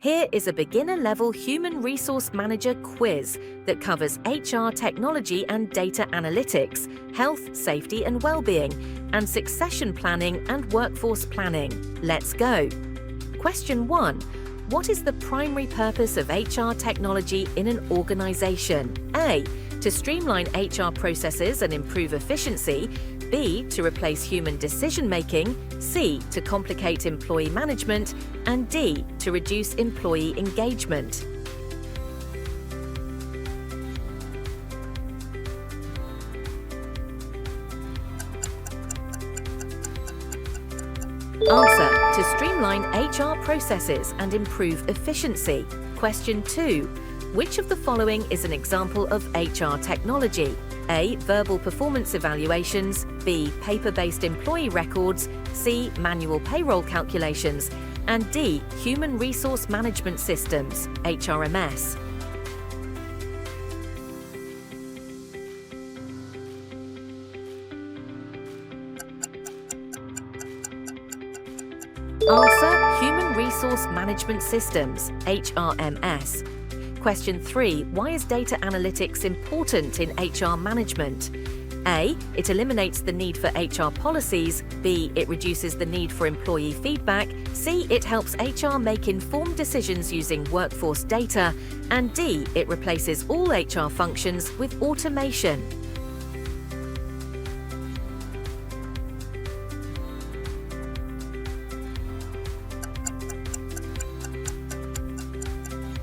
Here is a beginner-level Human Resource Manager quiz that covers HR technology and data analytics, health, safety and well-being, and succession planning and workforce planning. Let's go. Question 1. What is the primary purpose of HR technology in an organization? A. To streamline HR processes and improve efficiency. B. To replace human decision-making. C. To complicate employee management. And D. To reduce employee engagement. Answer: to streamline HR processes and improve efficiency. Question 2. Which of the following is an example of HR technology? A. Verbal performance evaluations. B. Paper-based employee records. C. Manual payroll calculations. And D. Human resource management systems, HRMS. Answer: Human Resource Management Systems, HRMS. Question 3. Why is data analytics important in HR management? A. It eliminates the need for HR policies. B. It reduces the need for employee feedback. C. It helps HR make informed decisions using workforce data. And D. It replaces all HR functions with automation.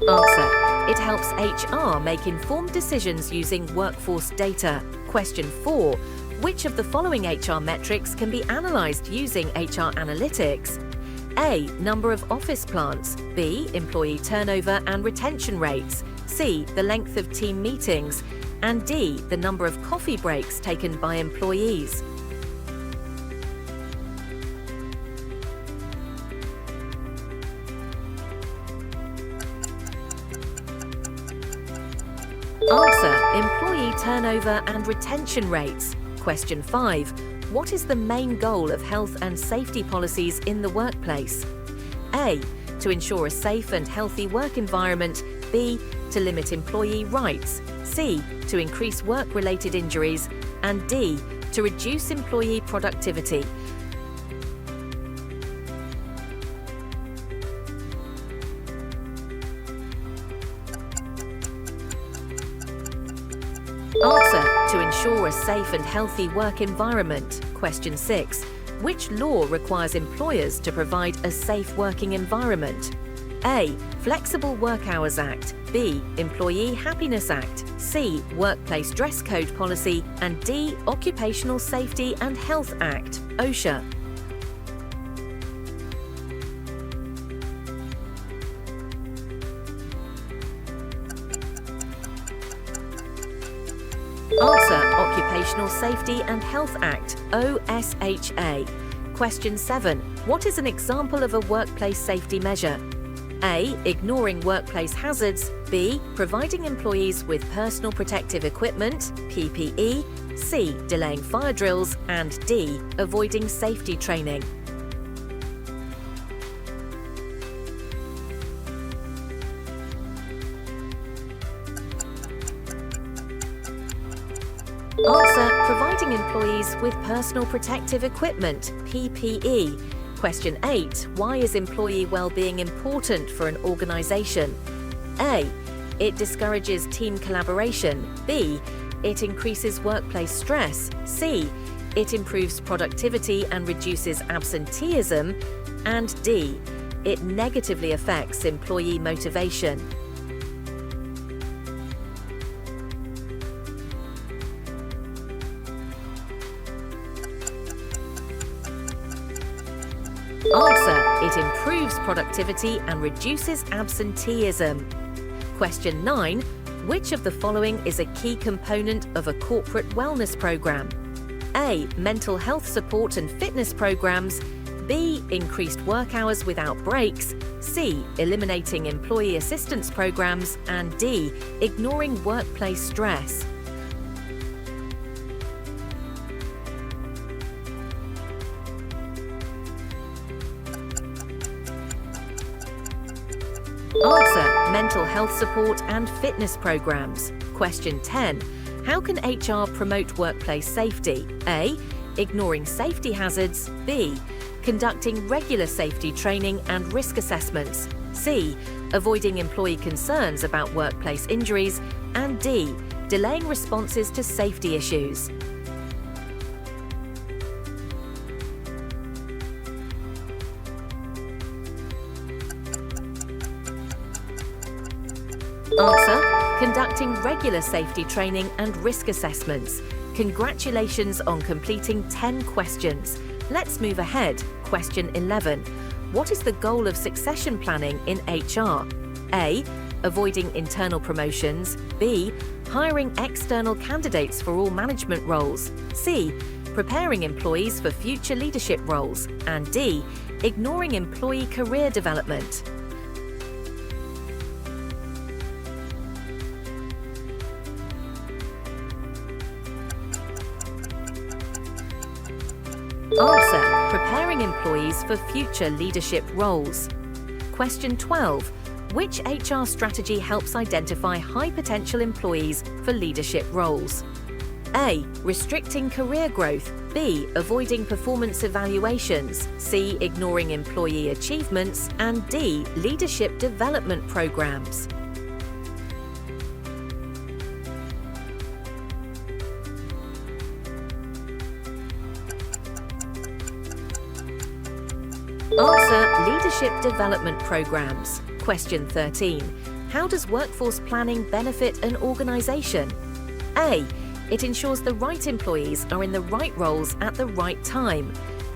Answer: it helps HR make informed decisions using workforce data. Question 4. Which of the following HR metrics can be analysed using HR analytics? A. Number of office plants. B. Employee turnover and retention rates. C. The length of team meetings. And D. The number of coffee breaks taken by employees. Answer: employee turnover and retention rates. Question 5. What is the main goal of health and safety policies in the workplace? A. To ensure a safe and healthy work environment. B. To limit employee rights. C. To increase work-related injuries. And D. To reduce employee productivity. Answer: to ensure a safe and healthy work environment. Question 6. Which law requires employers to provide a safe working environment? A. Flexible Work Hours Act. B. Employee Happiness Act. C. Workplace Dress Code Policy. And D. Occupational Safety and Health Act, OSHA. Answer: Occupational Safety and Health Act, OSHA. Question 7. What is an example of a workplace safety measure? A. Ignoring workplace hazards. B. Providing employees with personal protective equipment, PPE. C. Delaying fire drills. And D. Avoiding safety training. Answer: providing employees with personal protective equipment, PPE. Question 8. Why is employee well-being important for an organization? A. It discourages team collaboration. B. It increases workplace stress. C. It improves productivity and reduces absenteeism. And D. It negatively affects employee motivation. Answer: it improves productivity and reduces absenteeism. Question 9. Which of the following is a key component of a corporate wellness program? A. Mental health support and fitness programs. B. Increased work hours without breaks. C. Eliminating employee assistance programs. And D. Ignoring workplace stress. Answer: mental health support and fitness programs. Question 10. How can HR promote workplace safety? A. Ignoring safety hazards. B. Conducting regular safety training and risk assessments. C. Avoiding employee concerns about workplace injuries. And D. Delaying responses to safety issues. Answer: conducting regular safety training and risk assessments. Congratulations on completing 10 questions. Let's move ahead. Question 11. What is the goal of succession planning in HR? A. Avoiding internal promotions. B. Hiring external candidates for all management roles. C. Preparing employees for future leadership roles. And D. Ignoring employee career development. Answer: preparing employees for future leadership roles. Question 12. Which HR strategy helps identify high potential employees for leadership roles? A. Restricting career growth. B. Avoiding performance evaluations. C. Ignoring employee achievements. And D. Leadership development programs. Answer: leadership development programs. Question 13. How does workforce planning benefit an organization? A. It ensures the right employees are in the right roles at the right time.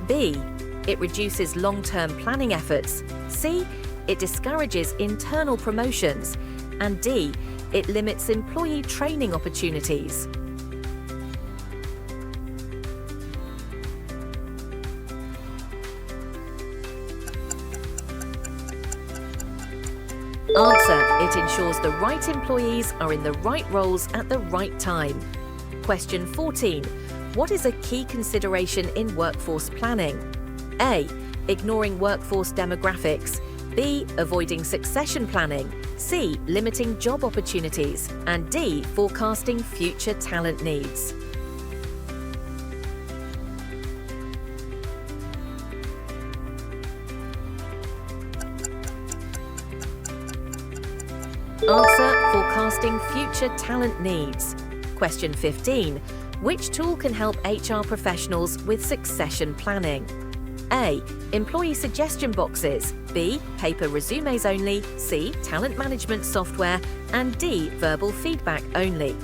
B. It reduces long-term planning efforts. C. It discourages internal promotions. And D. It limits employee training opportunities. Answer: it ensures the right employees are in the right roles at the right time. Question 14. What is a key consideration in workforce planning? A. Ignoring workforce demographics. B. Avoiding succession planning. C. Limiting job opportunities. And D. Forecasting future talent needs. Answer: forecasting future talent needs. Question 15. Which tool can help HR professionals with succession planning? A. Employee suggestion boxes. B. Paper resumes only. C. Talent management software. And D. Verbal feedback only.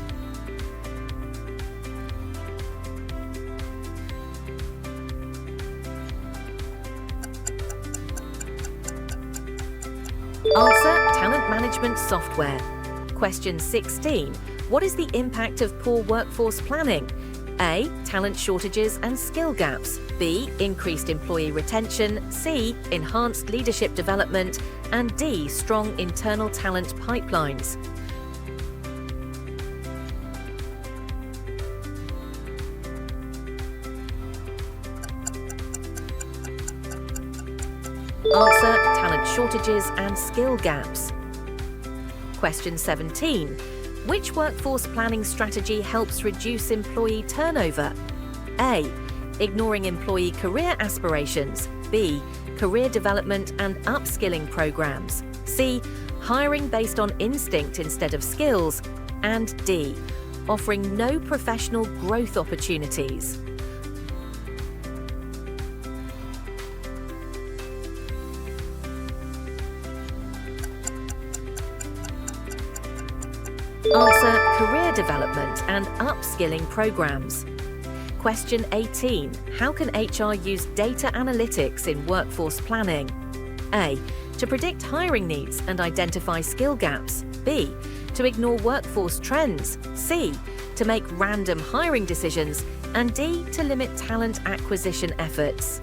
Answer: talent management software. Question 16. What is the impact of poor workforce planning? A. Talent shortages and skill gaps. B. Increased employee retention. C. Enhanced leadership development. And D. Strong internal talent pipelines. Answer: talent shortages and skill gaps. Question 17. Which workforce planning strategy helps reduce employee turnover? A. Ignoring employee career aspirations. B. Career development and upskilling programs. C. Hiring based on instinct instead of skills. And D. Offering no professional growth opportunities. Answer: career development and upskilling programs. Question 18. How can HR use data analytics in workforce planning? A. To predict hiring needs and identify skill gaps. B. To ignore workforce trends. C. To make random hiring decisions. And D. To limit talent acquisition efforts.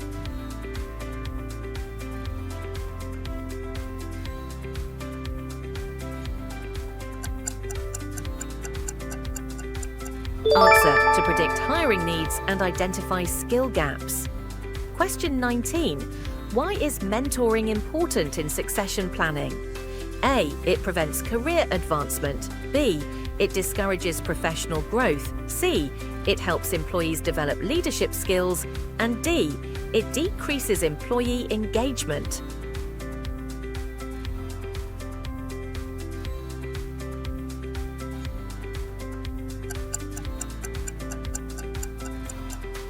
Answer: to predict hiring needs and identify skill gaps. Question 19. Why is mentoring important in succession planning? A. It prevents career advancement. B. It discourages professional growth. C. It helps employees develop leadership skills. And D. It decreases employee engagement.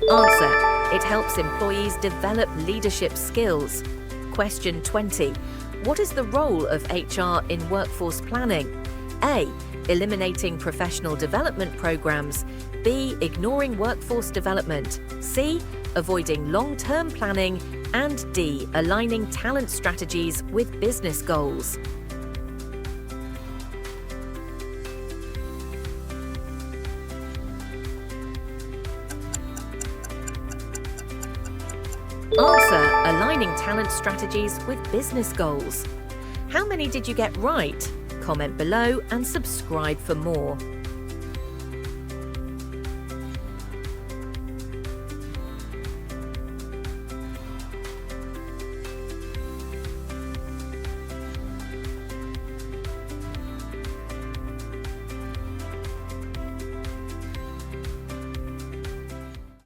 Answer: it helps employees develop leadership skills. Question 20. What is the role of HR in workforce planning? A. Eliminating professional development programs. B. Ignoring workforce development. C. Avoiding long-term planning. And D. Aligning talent strategies with business goals. Answer: aligning talent strategies with business goals. How many did you get right? Comment below and subscribe for more.